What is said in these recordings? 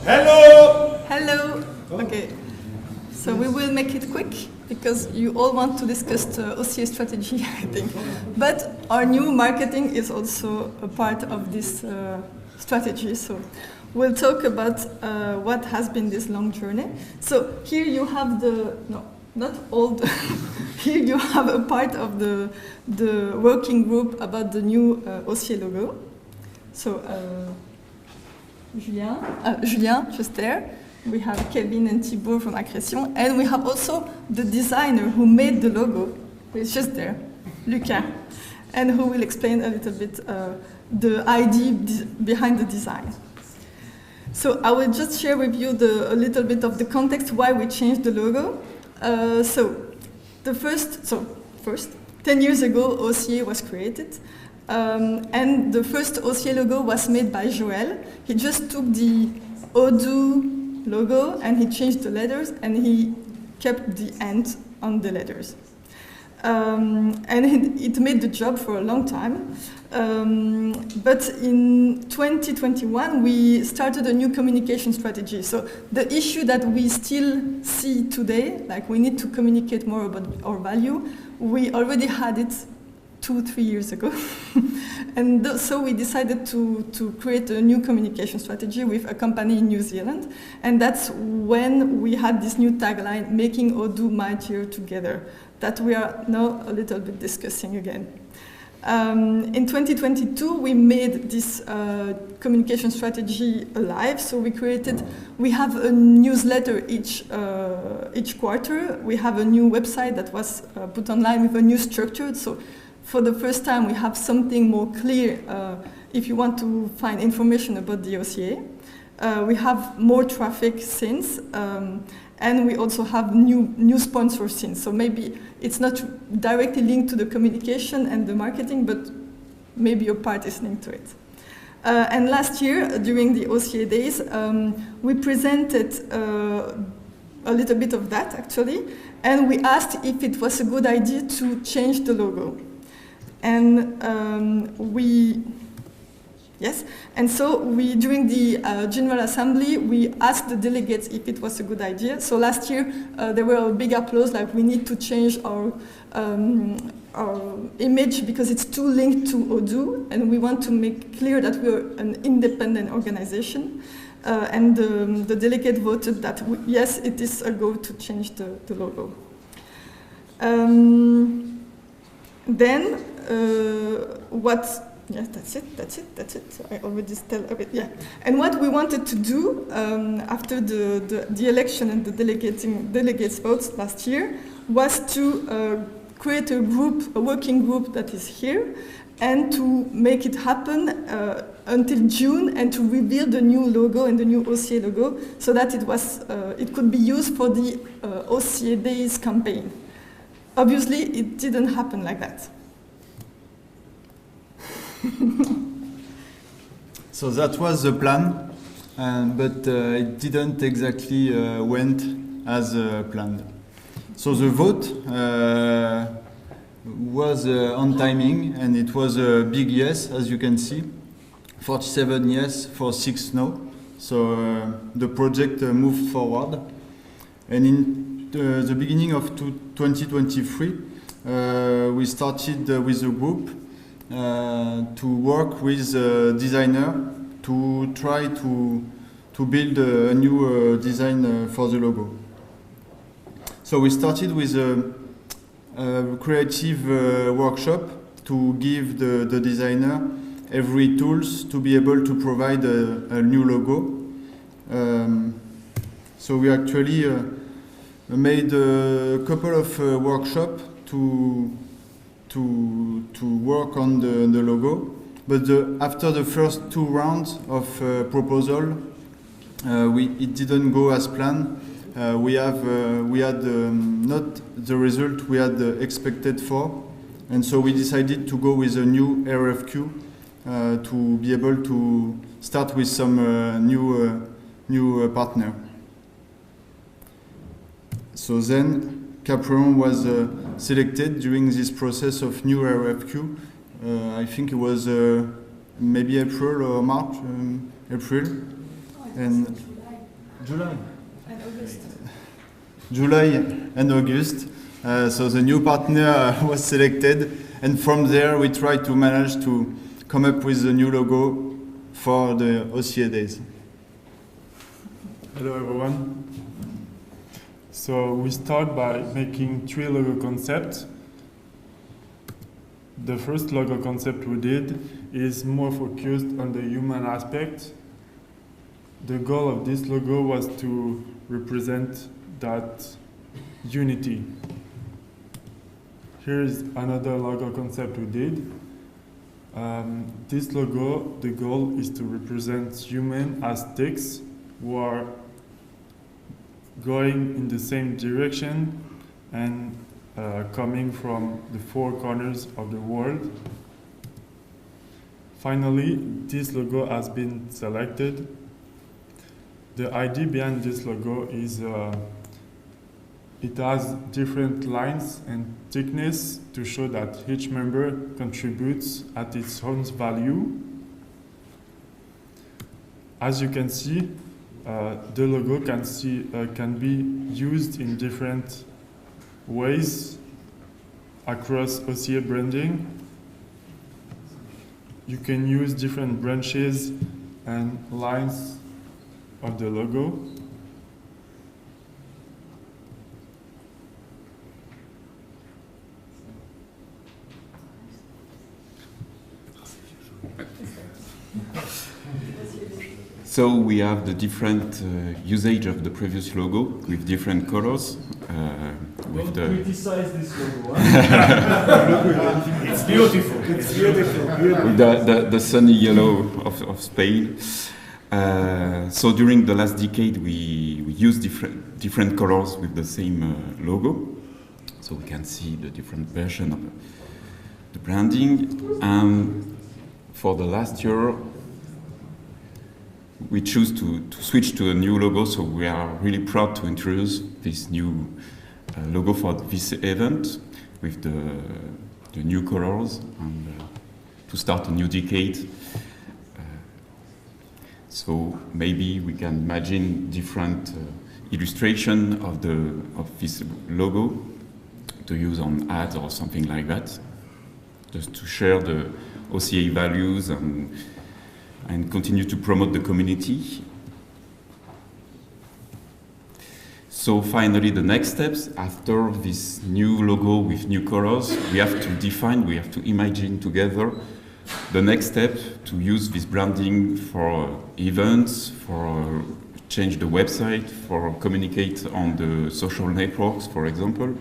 Hello! Hello! Okay, so we will make it quick because you all want to discuss the OCA strategy, I think. But our new marketing is also a part of this strategy. So we'll talk about what has been this long journey. So here you have the, no, not all the, here you have a part of the working group about the new OCA logo. So Julien, just there. We have Kevin and Thibault from Accretion, and we have also the designer who made the logo, who is just there, Lucas, and who will explain a little bit the idea behind the design. So I will just share with you a little bit of the context why we changed the logo. First, 10 years ago, OCA was created. And the first OCA logo was made by Joël. He just took the Odoo logo and he changed the letters and he kept the end on the letters. And it made the job for a long time. But in 2021, we started a new communication strategy. So the issue that we still see today, like we need to communicate more about our value, we already had it 2-3 years ago. And so we decided to create a new communication strategy with a company in New Zealand. And that's when we had this new tagline, making Odoo mightier together, that we are now a little bit discussing again. In 2022, we made this communication strategy alive. So we have a newsletter each quarter. We have a new website that was put online with a new structure. So for the first time, we have something more clear if you want to find information about the OCA. We have more traffic since, and we also have new sponsors since. So maybe it's not directly linked to the communication and the marketing, but maybe your part is linked to it. And last year, during the OCA Days, we presented a little bit of that, actually, and we asked if it was a good idea to change the logo. And during the General Assembly, we asked the delegates if it was a good idea. So last year, there were a big applause, like we need to change our image because it's too linked to Odoo, and we want to make clear that we're an independent organization. And the delegate voted that, yes, it is a go to change the logo. Yes, that's it. I already tell a bit, yeah. And what we wanted to do after the election and the delegates votes last year was to create a working group that is here, and to make it happen until June, and to reveal the new logo and the new OCA logo, so that it could be used for the OCA Days campaign. Obviously, it didn't happen like that. So that was the plan, but it didn't exactly went as planned. So the vote was on timing, and it was a big yes, as you can see. 47 yes for 6 no. So the project moved forward. And in the beginning of 2023, we started with a group to work with a designer to try to build a new design for the logo. So we started with a creative workshop to give the designer every tools to be able to provide a new logo. So we actually made a couple of workshops to work on the logo, but after the first 2 rounds of proposal, it didn't go as planned. We had not the result we had expected for, and so we decided to go with a new RFQ to be able to start with some new partner. So then Caprion was selected during this process of new RFQ. I think it was maybe April or March, April. And July. And August. July and August. So the new partner was selected, and from there we tried to manage to come up with a new logo for the OCA Days. Hello everyone. So we start by making 3 logo concepts. The first logo concept we did is more focused on the human aspect. The goal of this logo was to represent that unity. Here's another logo concept we did. This logo, the goal is to represent human as sticks who are going in the same direction and coming from the 4 corners of the world. Finally, this logo has been selected. The idea behind this logo is it has different lines and thickness to show that each member contributes at its own value. As you can see, the logo can be used in different ways across OCA branding. You can use different branches and lines of the logo. So we have the different usage of the previous logo with different colors. Don't criticize this logo. Huh? It's beautiful. It's beautiful. The sunny yellow of Spain. So during the last decade, we used different colors with the same logo. So we can see the different version of the branding. And for the last year, we choose to switch to a new logo, so we are really proud to introduce this new logo for this event with the new colors and to start a new decade. So maybe we can imagine different illustration of this logo to use on ads or something like that, just to share the OCA values and continue to promote the community. So finally, the next steps after this new logo with new colors, we have to imagine together the next step to use this branding for events, for change the website, for communicate on the social networks, for example,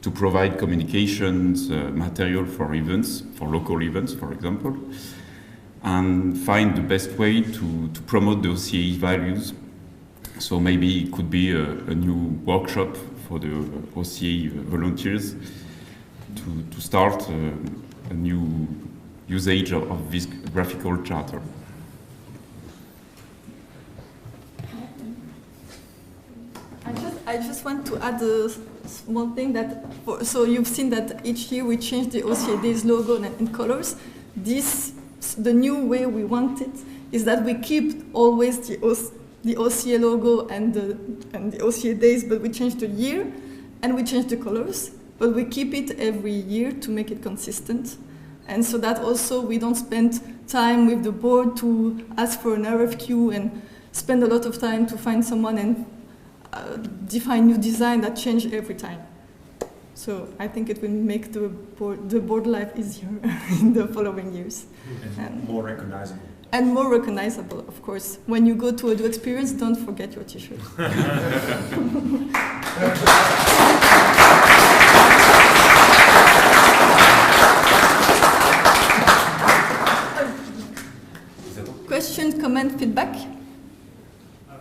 to provide communications material for events, for local events, for example, and find the best way to promote the OCA values. So maybe it could be a new workshop for the OCA volunteers to start a new usage of this graphical charter. I just want to add a small thing that, so you've seen that each year we change the OCA Days logo and colors. The new way we want it is that we keep always the OCA logo and the OCA Days, but we change the year and we change the colors, but we keep it every year to make it consistent. And so that also we don't spend time with the board to ask for an RFQ and spend a lot of time to find someone and define new design that change every time. So I think it will make the board life easier in the following years. And more recognizable. And more recognizable, of course. When you go to a new experience, don't forget your t-shirt. Question, comment, feedback?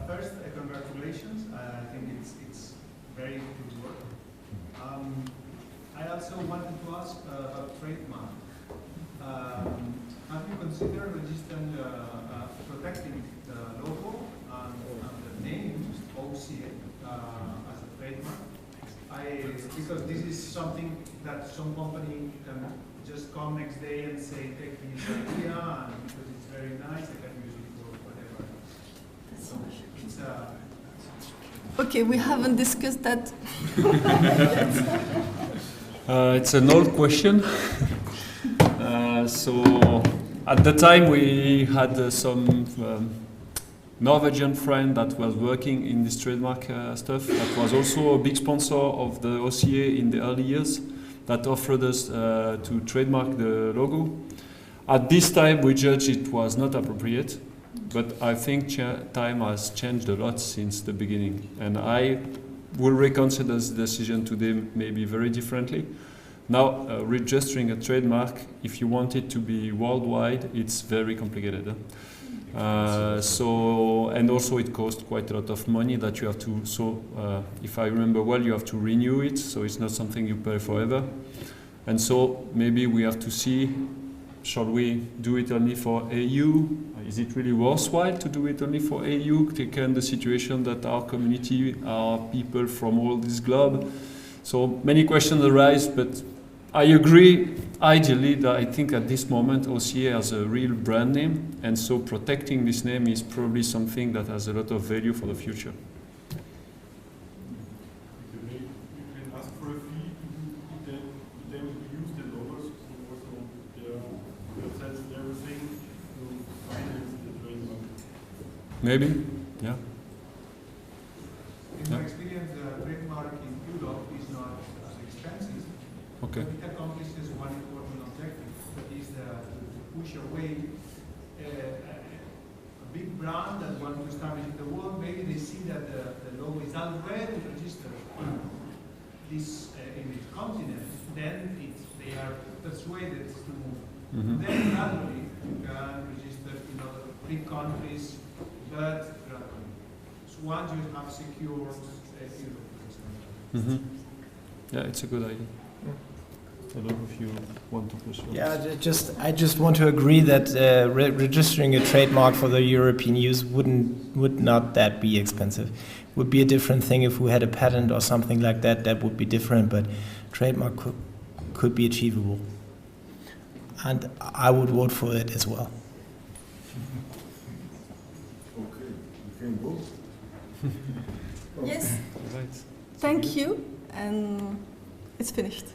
First, congratulations. I think it's very good work. I also wanted to ask about trademark. Have you considered registering, protecting the logo and the name OCA as a trademark? Because this is something that some company can just come next day and say, take this idea, and because it's very nice, I can use it for whatever. So it's Okay, we haven't discussed that. It's an old question. So at the time we had some Norwegian friend that was working in this trademark stuff, that was also a big sponsor of the OCA in the early years, that offered us to trademark the logo. At this time we judged it was not appropriate, but I think time has changed a lot since the beginning, and I will reconsider this decision today maybe very differently. Now, registering a trademark, if you want it to be worldwide, it's very complicated. And also it costs quite a lot of money that you have to, if I remember well, you have to renew it, so it's not something you pay forever. And so maybe we have to see, shall we do it only for AU? Is it really worthwhile to do it only for AU, taking the situation that our community are people from all this globe? So many questions arise, but I agree, ideally, that I think at this moment OCA has a real brand name, and so protecting this name is probably something that has a lot of value for the future. You can ask for a fee to them to use the logos, also their websites and everything to finance the trademark. Maybe, yeah. In my experience, the trademark in Europe is not as expensive. Okay. But it accomplishes one important objective, that is to push away a big brand that wants to establish in the world. Maybe they see that the logo is already registered this in its continent, then they are persuaded to move. Mm-hmm. Then gradually you can register in other big countries, but gradually. So once you have secured Europe, for example. Mm-hmm. Yeah, it's a good idea. I don't know if you want to push. Yeah, I just want to agree that registering a trademark for the European use would not that be expensive. Would be a different thing if we had a patent or something like that. That would be different, but trademark could be achievable, and I would vote for it as well. Okay, we can go. Yes, Right. thank you, and it's finished.